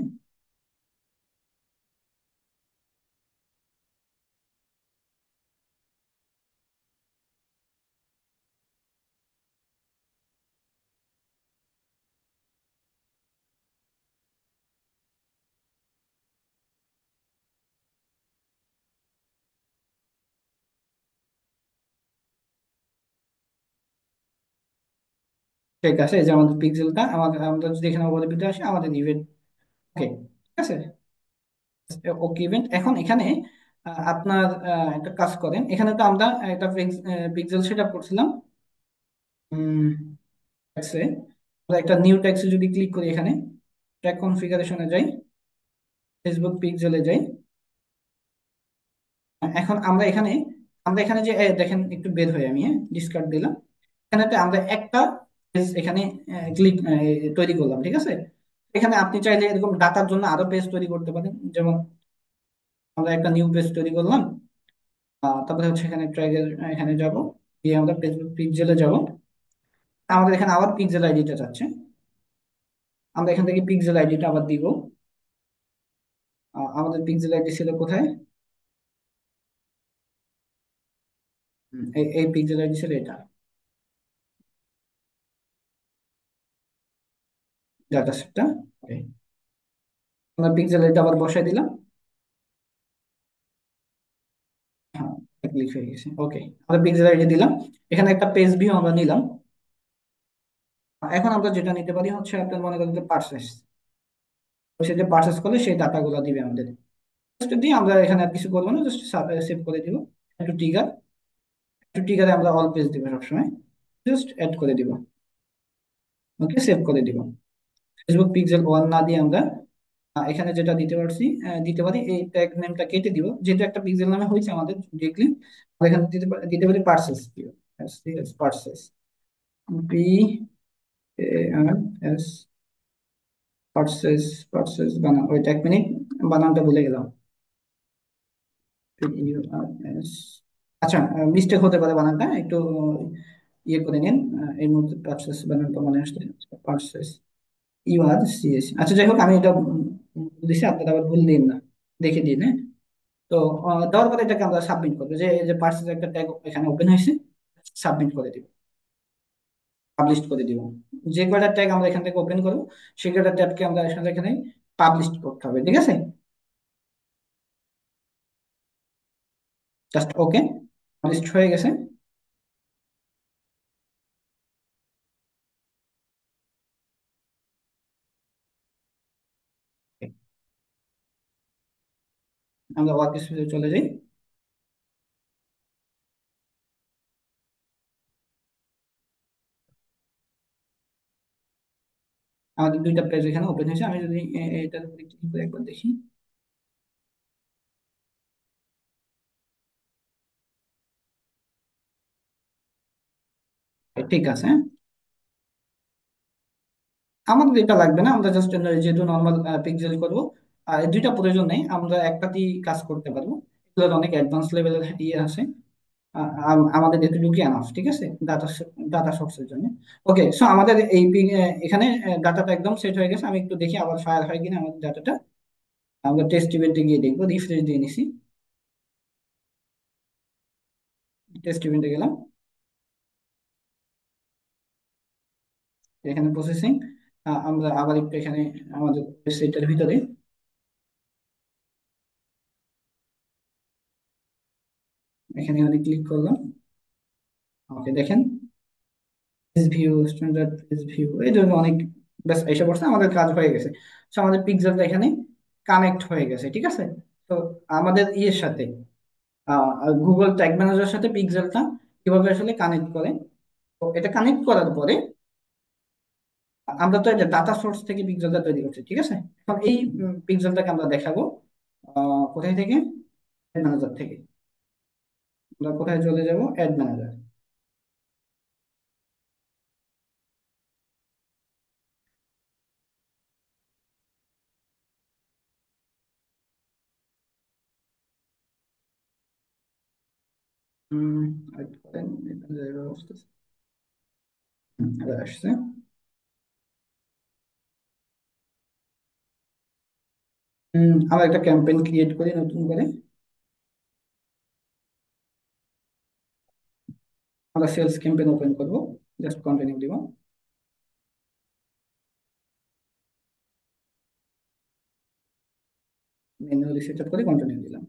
ঠিক আছে, এই যে আমাদের পিক্সেলটা, আমাদের আমরা যদি এখানে ওভারভিউতে আসি, আমাদের ইভেন্ট ওকে, ঠিক আছে, ওকে ইভেন্ট। এখন এখানে আপনার একটা কাজ করেন, এখানে তো আমরা একটা পিক্সেল সেট আপ করছিলাম। ট্যাক্সে আমরা একটা নিউ ট্যাক্সে যদি ক্লিক করি, এখানে ট্র্যাক কনফিগারেশনে যাই, ফেসবুক পিক্সেলে যাই। এখন আমরা এখানে যে দেখেন একটু বের হয়ে আমি, হ্যাঁ, ডিসকার্ড দিলাম। এখানেতে আমরা একটা পেজ এখানে ক্লিক তৈরি করলাম, ঠিক আছে। এখানে আপনি চাইলে এরকম ডাটার জন্য আরো পেজ তৈরি করতে পারেন, যেমন আমরা একটা নিউ পেজ তৈরি করলাম। তারপরে হচ্ছে এখানে ট্র্যাগের এখানে যাব, দিয়ে আমরা ফেসবুক পিক্সেলে যাব। আমাদের এখানে আবার পিক্সেল আইডিটা চাচ্ছে, আমরা এখান থেকে পিক্সেল আইডিটা আবার দিব। আমাদের পিক্সেল আইডি ছিল কোথায়? এই পিক্সেল আইডি ছিল এটা, ডাটা সেটটা। আমরা পিক্সেল আইডি আবার বসাই দিলাম। ক্লিক হয়ে গেছে। ওকে, আমরা পিক্সেল আইডি দিলাম। এখানে একটা পেজ ভিউ আমরা নিলাম। এখন আমরা যেটা নিতে পারি হচ্ছে আপনার মনে করেন যে পার্সেস, সেটা পার্সেস করলে সেই ডাটাগুলো দিবে আমাদের। জাস্ট দিয়ে আমরা এখানে আর কিছু করবো না, জাস্ট সেভ করে দিব। একটু টিগার, একটু টিগারে আমরা অল পেজ দিব সবসময়, জাস্ট অ্যাড করে দিব। ওকে, সেভ করে দিব। ফেসবুক পিক্সেল ওয়ান না দিয়ে আমরা এখানে যেটা দিতে পারছি, দিতে পারি এই ট্যাগ নেমটা কেটে দিব, যেহেতু একটা পিক্সেল নামে হয়েছে আমাদের ডিরেক্টলি। আমরা এখানে দিতে পারি purchase, purchase, P A R S, purchase. Purchase বানান, ওইটা এক মিনিট, বানানটা ভুলে গেলাম। PURS, আচ্ছা, মিস্টেক হতে পারে বানানটা একটু, ইয়ে করে নিন। এই মুহূর্তে পার্সেস বানানটা মনে আসছে। পার্সেস, URCS, আচ্ছা যাই হোক, আমি এটা দিছি, আপনারা আবার ভুল দিন না, দেখে দিন, হ্যাঁ। তো দেওয়ার পরে এটাকে আমরা সাবমিট করবো, যে এই যে পার্সেস একটা ট্যাগ এখানে ওপেন হয়েছে, সাবমিট করে দিব, পাবলিশ করে দিব। যে কয়টা ট্যাগ আমরা এখান থেকে ওপেন করবো, সেই কয়টা ট্যাগকে আমরা আসলে এখানে পাবলিশ করতে হবে, ঠিক আছে। জাস্ট ওকে, পাবলিশ হয়ে গেছে। আমরা ওয়ার্ক স্পেসে চলে যাই। আমাদের দুইটা পেজ এখানে ওপেন হয়েছে। আমি যদি এটার উপরে ক্লিক করে একবার দেখি, ঠিক আছে, হ্যাঁ। আমাদের এটা লাগবে না, আমরা জাস্ট যেহেতু নর্মাল পিক্সেল করবো, আর এই দুইটা প্রয়োজন নেই, আমরা একটাতেই কাজ করতে পারবো। এগুলোর অনেক অ্যাডভান্স লেভেলের ইয়ে আছে। আমাদের এটুকুই আনাফ, ঠিক আছে, ডাটা সোর্সের জন্য। ওকে, সো আমাদের এই এখানে ডাটাটা একদম সেট হয়ে গেছে। আমি একটু দেখি আবার ফায়ার হয় কিনা আমাদের ডাটাটা। আমরা টেস্ট ইভেন্টে গিয়ে দেখবো, রিফ্রেশ দিয়ে নিছি। টেস্ট ইভেন্টে গেলাম, এখানে প্রসেসিং। আমরা আবার একটু এখানে আমাদের ওয়েবসাইটের ভিতরে এখানে ক্লিক করলাম। ওকে, দেখেন page view, standard page view, এই জন্য অনেক, ব্যাস এসে পড়ছে, আমাদের কাজ হয়ে গেছে। তো আমাদের পিক্সেলটা এখানে কানেক্ট হয়ে গেছে, ঠিক আছে। তো আমাদের ইয়ের সাথে, গুগল ট্যাগ ম্যানেজারের সাথে পিক্সেলটা কিভাবে আসলে কানেক্ট করে। তো এটা কানেক্ট করার পরে আমরা তো এটা ডাটা সোর্স থেকে পিক্সেলটা তৈরি করছি, ঠিক আছে। এখন এই পিক্সেলটাকে আমরা দেখাবো কোথায় থেকে, অ্যাড ম্যানেজার থেকে। আমরা কোথায় চলে যাব, অ্যাড ম্যানেজার। wait করেন, এটা এবার আসতেছে। এবার আসছে। আমরা একটা ক্যাম্পেইন ক্রিয়েট করি নতুন করে। আমরা সেলস ক্যাম্পেইন ওপেন করব, জাস্ট কন্টিনিউ দিব। ম্যানুয়ালি সেট আপ করে কন্টিনিউ দিলাম।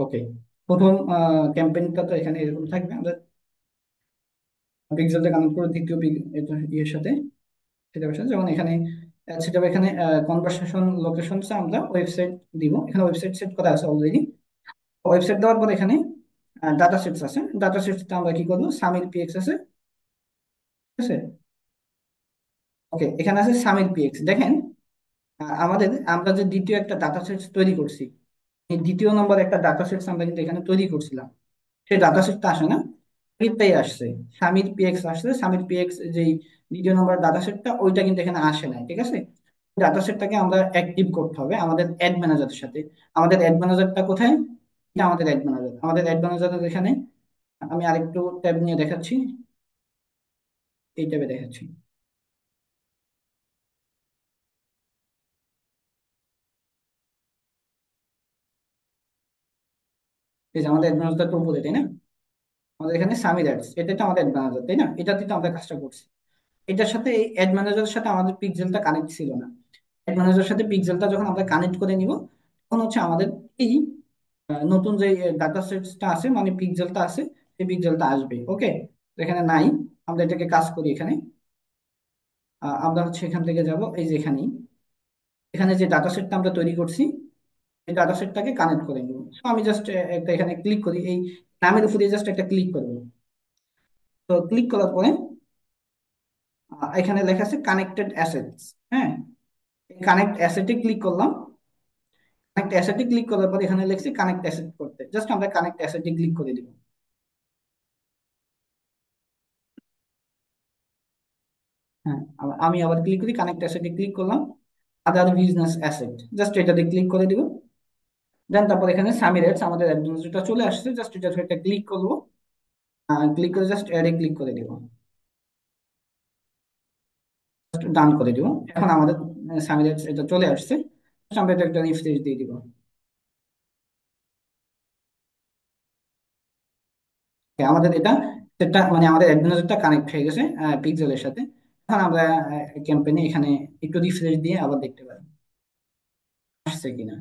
ওকে, প্রথম ক্যাম্পেইনটা তো এখানে এরকম থাকবে। আমরা পিক্সেলটা কানেক্ট করে দ্বিতীয় ইয়ের সাথে, সেটার সাথে, যেমন এখানে সেটা এখানে কনভারসেশন লোকেশন আমরা ওয়েবসাইট দিব। এখানে ওয়েবসাইট সেট করা আছে অলরেডি। ওয়েবসাইট দেওয়ার পর এখানে ডাটা সেটস আছে। ডাটা সেটসটা আমরা কি করবো, সামির পিএক্স আছে, ঠিক আছে। ওকে, এখানে আছে সামির পিএক্স, দেখেন। আমাদের, আমরা যে দ্বিতীয় একটা ডাটা সেট তৈরি করছি, এই দ্বিতীয় নম্বর একটা ডাটা সেট আমরা কিন্তু এখানে তৈরি করছিলাম, সেই ডাটা সেটটা আসে না, এটাই আসছে। সামির পিএক্স আসছে, সামির পিএক্স যেই দ্বিতীয় নম্বর ডাটা সেটটা, ওইটা কিন্তু এখানে আসে নাই, ঠিক আছে। ডাটা সেটটাকে আমরা অ্যাক্টিভ করতে হবে আমাদের অ্যাড ম্যানেজারের সাথে। আমাদের অ্যাড ম্যানেজারটা কোথায়, এটা আমাদের অ্যাড ম্যানেজার, আমাদের অ্যাড ম্যানেজারের এখানে, আমি আরেকটু ট্যাব নিয়ে দেখাচ্ছি, এই ট্যাবে দেখাচ্ছি। এই যে আমাদের অ্যাড ম্যানেজারটা উপরে, তাই না। আমাদের এখানে সামির অ্যাডস, এটা তো আমাদের অ্যাড ম্যানেজার, তাই না, এটাতে তো আমরা কাজটা করছি। এটার সাথে, এই অ্যাড ম্যানেজারের সাথে আমাদের পিক্সেলটা কানেক্ট ছিল না। অ্যাড ম্যানেজারের সাথে পিক্সেলটা যখন আমরা কানেক্ট করে নিব, এখন হচ্ছে আমাদের এই নতুন যে ডাটা সেটটা আছে মানে পিক্সেলটা আছে, সেই পিক্সেলটা আসবে। ওকে, এখানে নাই, আমরা এটাকে কাজ করি এখানে। আমরা হচ্ছে এখান থেকে যাব এই যে এখানে, এখানে যে ডাটা সেটটা আমরা তৈরি করছি এই ডাটা সেটটাকে কানেক্ট করে নিব। তো আমি জাস্ট একটা এখানে ক্লিক করি, এই নামের উপরে জাস্ট একটা ক্লিক করব। তো ক্লিক করার পরে এখানে লেখা আছে কানেক্টেড অ্যাসেটস। হ্যাঁ, কানেক্ট অ্যাসেটে ক্লিক করলাম। কানেক্ট অ্যাসেটে ক্লিক করার পর এখানে লিখছি কানেক্ট অ্যাসেট করতে, জাস্ট আমরা কানেক্ট অ্যাসেটে ক্লিক করে দিব। হ্যাঁ, আমি আবার ক্লিক করি, কানেক্ট অ্যাসেটে ক্লিক করলাম, আদার বিজনেস অ্যাসেট, জাস্ট এটাতে ক্লিক করে দিব। দেন তারপর এখানে সামিরেটস আমাদের একদম যেটা চলে আসছে, জাস্ট এটা একটা ক্লিক করবো, ক্লিক করে জাস্ট অ্যাডে ক্লিক করে দিব, জাস্ট ডান করে দিব। এখন আমাদের সামিরেটস এটা চলে আসছে। Just আমরা এটা একটা রিফ্রেশ দিয়ে দিব। Okay, আমাদের এটা সেটা মানে আমাদের অ্যাডভান্সটা কানেক্ট হয়ে গেছে পিক্সেলের সাথে। এখন আমরা ক্যাম্পেইনে এখানে একটু রিফ্রেশ দিয়ে আবার দেখতে পারি আসছে কিনা।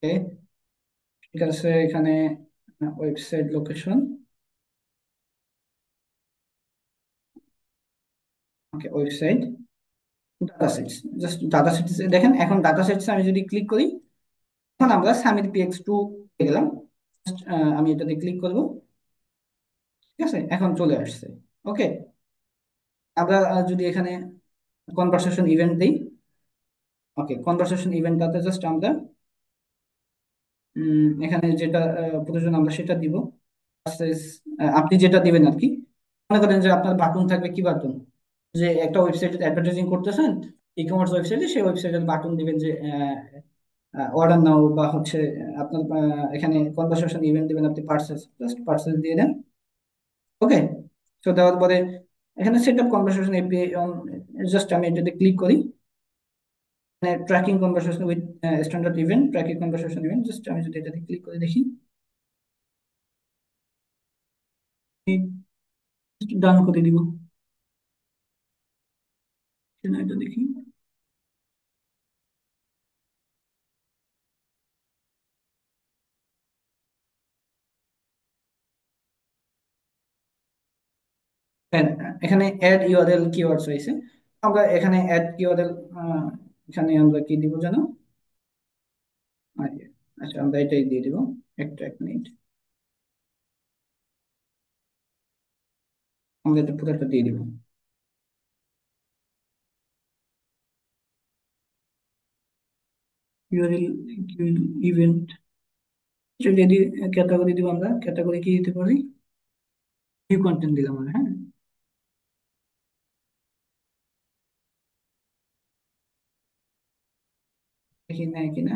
Okay, ঠিক আছে, এখানে website location. Okay, website data sets, just data sets দেখেন। এখন ডাটা সেটস আমি যদি ক্লিক করি, এখন আমরা সামির পিএক্স টু গেলাম। Just, আমি এটাতে ক্লিক করব। ঠিক আছে, এখন চলে আসছে। ওকে, আমরা যদি এখানে কনভারসেশন ইভেন্ট দিই, ওকে, কনভারসেশন ইভেন্টটাতে জাস্ট আমরা এখানে যেটা প্রয়োজন আমরা সেটা দিব। Versus, আপনি যেটা দিবেন আর কি, মনে করেন যে আপনার বাটন থাকবে, কি বাটন, যে একটা ওয়েবসাইটে অ্যাডভার্টাইজিং করতেছেন, ই কমার্স ওয়েবসাইটে, সেই ওয়েবসাইটের বাটন দিবেন যে অর্ডার নাও, বা হচ্ছে আপনার এখানে কনভারসেশন ইভেন্ট দিবেন আপনি পার্সেস, জাস্ট পার্সেস দিয়ে দেন। ওকে, তো দেওয়ার পরে এখানে set up conversation API on, just আমি এটাতে ক্লিক করি। Tracking conversation with standard event, tracking conversation event, just আমি যদি এটাতে ক্লিক করে দেখি, ডান করে দিব। এটা দেখি। হ্যাঁ, এখানে অ্যাড ইউআরএল কিওয়ার্ডস রয়েছে। আমরা এখানে অ্যাড কিওয়ারএল, এখানে আমরা কি দিব জানো? আচ্ছা, আচ্ছা, আমরা এটাই দিয়ে দিব। একটা এক মিনিট, আমরা এটা পুরোটা দিয়ে দিব। ইউআরএল ইভেন্ট যদি ক্যাটাগরি দিব, আমরা ক্যাটাগরি কি দিতে পারি? নিউ কন্টেন্ট দিলাম আমরা। হ্যাঁ, দেখি নেয় কিনা।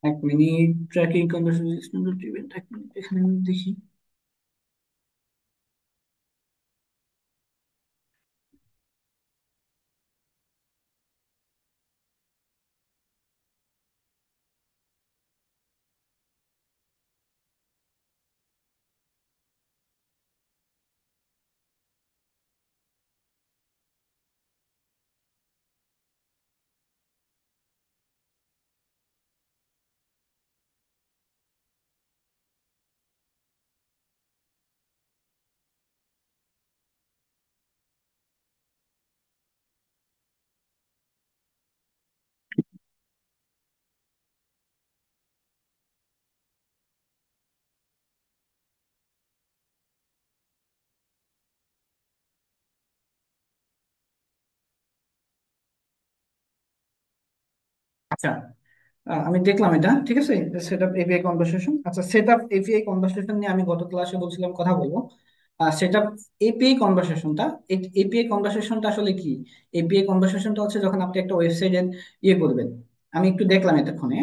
এক মিনিট, ট্র্যাকিং কনভারসেশন ইভেন্ট, এক মিনিট এখানে আমি দেখি। আচ্ছা, আমি দেখলাম এটা, ঠিক আছে। সেট আপ এপিআই কনভারসেশন, আচ্ছা সেট আপ এপিআই কনভারসেশন নিয়ে আমি গত ক্লাসে বলছিলাম কথা বলবো। সেট আপ এপিআই কনভারসেশনটা, এপিআই কনভারসেশনটা আসলে কি? এপিআই কনভারসেশনটা হচ্ছে যখন আপনি একটা ওয়েবসাইটের ইয়ে করবেন। আমি একটু দেখলাম এতক্ষণে।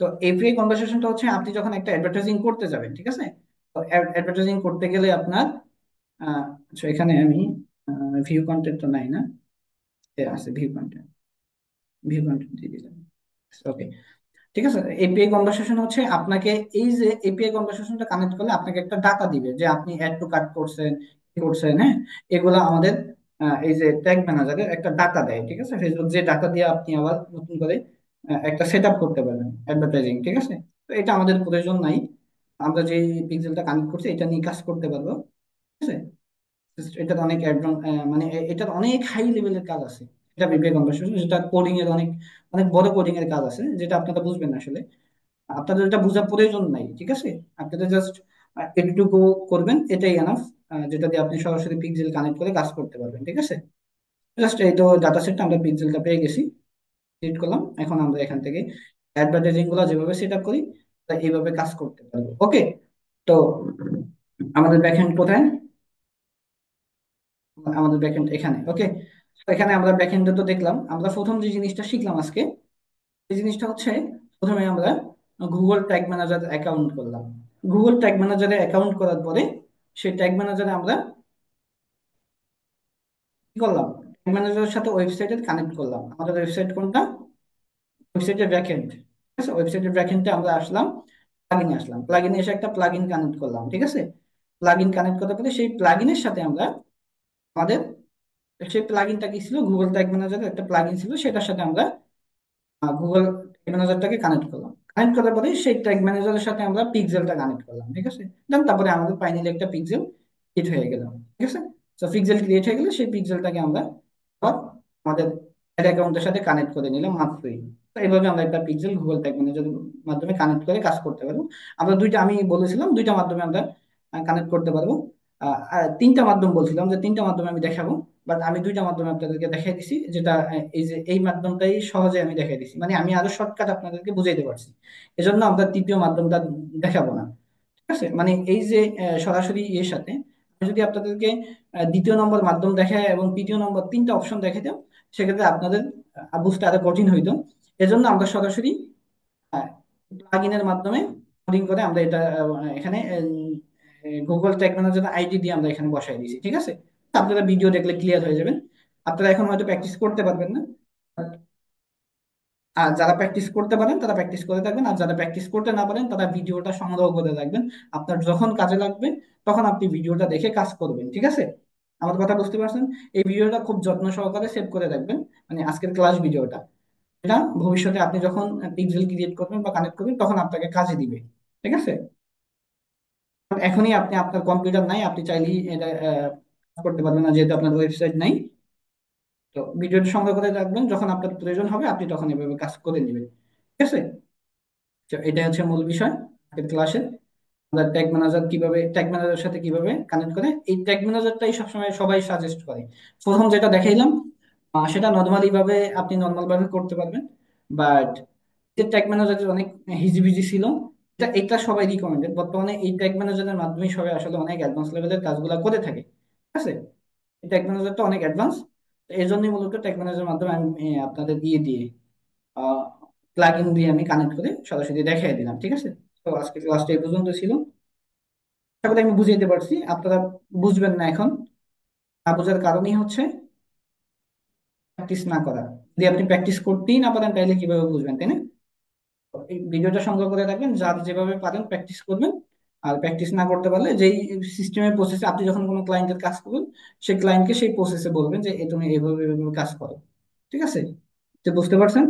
তো এপিআই কনভারসেশনটা হচ্ছে আপনি যখন একটা অ্যাডভার্টাইজিং করতে যাবেন, ঠিক আছে। তো অ্যাডভার্টাইজিং করতে গেলে আপনার আচ্ছা এখানে আমি ভিউ কন্টেন্ট তো নাই না, আছে ভিউ কন্টেন্ট, ভিউ কন্টেন্ট দিয়ে দিলাম। ওকে, ঠিক আছে। এপিআই কনভারসেশন হচ্ছে আপনাকে, এই যে এপিআই কনভারসেশনটা কানেক্ট করলে আপনাকে একটা ডাটা দিবে যে আপনি অ্যাড টু কার্ট করছেন, কি করছেন, হ্যাঁ। এগুলা আমাদের এই যে ট্যাগ ম্যানেজারের একটা ডাটা দেয়, ঠিক আছে। ফেসবুক যে ডাটা দিয়ে আপনি আবার নতুন করে একটা সেট আপ করতে পারবেন অ্যাডভার্টাইজিং, ঠিক আছে। তো এটা আমাদের প্রয়োজন নাই, আমরা যে পিক্সেলটা কানেক্ট করছি এটা নিয়ে কাজ করতে পারবো, ঠিক আছে। এটার অনেক মানে এটার অনেক হাই লেভেলের কাজ আছে। এটা এপিআই কনভারসেশন, যেটা কোডিং এর অনেক অনেক বড় কোডিং এর কাজ আছে, যেটা আপনারা বুঝবেন না আসলে। আপনাদের এটা বোঝার প্রয়োজন নাই, ঠিক আছে। আপনাদের জাস্ট একটুকু করবেন, এটাই এনাফ, যেটা দিয়ে আপনি সরাসরি পিক্সেল কানেক্ট করে কাজ করতে পারবেন, ঠিক আছে। জাস্ট এই তো ডাটা সেটটা আমরা পিক্সেলটা পেয়ে গেছি, ক্রিয়েট করলাম। এখন আমরা এখান থেকে অ্যাডভার্টাইজিং গুলো যেভাবে সেট আপ করি তা এইভাবে কাজ করতে পারবো। ওকে, তো আমাদের ব্যাকএন্ড কোথায়? আমাদের ব্যাকএন্ড এখানে। ওকে, এখানে আমরা ব্যাকএন্ডে তো দেখলাম। আমরা প্রথম যে জিনিসটা শিখলাম আজকে, এই জিনিসটা হচ্ছে প্রথমে আমরা গুগল ট্যাগ ম্যানেজার অ্যাকাউন্ট করলাম। গুগল ট্যাগ ম্যানেজারে অ্যাকাউন্ট করার পরে সেই ট্যাগ ম্যানেজারে আমরা কি করলাম? ট্যাগ ম্যানেজারের সাথে ওয়েবসাইটের কানেক্ট করলাম। আমাদের ওয়েবসাইট কোনটা? ওয়েবসাইটের ব্যাকএন্ড, ঠিক আছে। ওয়েবসাইটের ব্যাকএন্ডে আমরা আসলাম, প্লাগইনে আসলাম, প্লাগইনে এসে একটা প্লাগইন কানেক্ট করলাম, ঠিক আছে। প্লাগইন কানেক্ট করার পরে সেই প্লাগইনের সাথে আমরা আমাদের, সেই প্লাগইনটা কি ছিল? গুগল ট্যাগ ম্যানেজারের একটা প্লাগইন ছিল, সেটার সাথে আমরা গুগল ট্যাগ ম্যানেজারটাকে কানেক্ট করলাম। কানেক্ট করার পরে সেই ট্যাগ ম্যানেজারের সাথে আমরা পিক্সেলটা কানেক্ট করলাম, ঠিক আছে। দেন তারপরে আমাদের ফাইনালি একটা পিক্সেল ক্রিয়েট হয়ে গেল, ঠিক আছে। তো পিক্সেল ক্রিয়েট হয়ে গেলে সেই পিক্সেলটাকে আমরা আবার আমাদের অ্যাড অ্যাকাউন্টের সাথে কানেক্ট করে নিলাম মাত্রই। তো এইভাবে আমরা একটা পিক্সেল গুগল ট্যাগ ম্যানেজারের মাধ্যমে কানেক্ট করে কাজ করতে পারবো। আমরা দুইটা, আমি বলেছিলাম দুইটা মাধ্যমে আমরা কানেক্ট করতে পারবো। আর তিনটা মাধ্যম বলছিলাম, যে তিনটা মাধ্যমে আমি দেখাবো, বাট আমি দুইটা মাধ্যমে আপনাদেরকে দেখাই দিছি, যেটা এই যে এই মাধ্যমটাই সহজে আমি দেখাই দিছি, মানে আমি আরো শর্টকাট আপনাদেরকে বুঝাইতে পারছি। এজন্য আমরা তৃতীয় মাধ্যমটা দেখাবো না, ঠিক আছে। মানে এই যে সরাসরি এর সাথে আমি যদি আপনাদেরকে দ্বিতীয় নম্বর মাধ্যম দেখায় এবং তৃতীয় নম্বর তিনটা অপশন দেখাইতাম, সেক্ষেত্রে আপনাদের বুঝতে আরো কঠিন হইতো। এজন্য আমরা সরাসরি প্লাগইনের মাধ্যমে কোডিং করে আমরা এটা এখানে গুগল ট্যাগ ম্যানেজার আইডি দিয়ে আমরা এখানে বসাই দিয়েছি, ঠিক আছে। তো আপনারা ভিডিও দেখলে ক্লিয়ার হয়ে যাবেন। আপনারা এখন হয়তো প্র্যাকটিস করতে পারবেন না, আর যারা প্র্যাকটিস করতে পারেন তারা প্র্যাকটিস করে থাকবেন, আর যারা প্র্যাকটিস করতে না পারেন তারা ভিডিওটা সংগ্রহ করে রাখবেন। আপনার যখন কাজে লাগবে তখন আপনি ভিডিওটা দেখে কাজ করবেন, ঠিক আছে। আমার কথা বুঝতে পারছেন? এই ভিডিওটা খুব যত্ন সহকারে সেভ করে রাখবেন, মানে আজকের ক্লাস ভিডিওটা। এটা ভবিষ্যতে আপনি যখন পিক্সেল ক্রিয়েট করবেন বা কানেক্ট করবেন তখন আপনাকে কাজে দিবে, ঠিক আছে। এখনই আপনি, আপনার কম্পিউটার নাই, আপনি চাইলেই এটা কাজ করতে পারবেন না, যেহেতু আপনার ওয়েবসাইট নাই। তো ভিডিওটা সংগ্রহ করে রাখবেন, যখন আপনার প্রয়োজন হবে আপনি তখন এভাবে কাজ করে নেবেন, ঠিক আছে। তো এটা হচ্ছে মূল বিষয় আজকের ক্লাসে। আমরা ট্যাগ ম্যানেজার কিভাবে, ট্যাগ ম্যানেজারের সাথে কিভাবে কানেক্ট করে, এই ট্যাগ ম্যানেজারটাই সবসময় সবাই সাজেস্ট করে। প্রথম যেটা দেখাইলাম সেটা নর্মালি ভাবে আপনি নর্মাল ভাবে করতে পারবেন, বাট যে ট্যাগ ম্যানেজারের অনেক হিজিবিজি ছিল, এটা এটা সবাই রিকমেন্ডেড। বর্তমানে এই ট্যাগ ম্যানেজারের মাধ্যমে সবাই আসলে অনেক অ্যাডভান্স লেভেলের কাজগুলো করে থাকে, ঠিক আছে। এই ট্যাগ ম্যানেজারটা অনেক অ্যাডভান্স, এই জন্যই মূলত ট্যাগ ম্যানেজারের মাধ্যমে আমি আপনাদের দিয়ে প্লাগ ইন দিয়ে আমি কানেক্ট করে সরাসরি দেখাই দিলাম, ঠিক আছে। তো আজকে ক্লাসটা এই পর্যন্ত ছিল। আশা করি আমি বুঝাইতে পারছি। আপনারা বুঝবেন না এখন, না বোঝার কারণই হচ্ছে প্র্যাকটিস না করা। যদি আপনি প্র্যাকটিস করতেই না পারেন তাহলে কিভাবে বুঝবেন, তাই না? তো এই ভিডিওটা সংগ্রহ করে রাখবেন, যার যেভাবে পারেন প্র্যাকটিস করবেন। আর প্র্যাকটিস না করতে পারলে যেই সিস্টেমের প্রসেসে আপনি যখন কোনো ক্লায়েন্টের কাজ করবেন, সেই ক্লায়েন্টকে সেই প্রসেসে বলবেন যে তুমি এইভাবে এইভাবে কাজ করো, ঠিক আছে। তো বুঝতে পারছেন?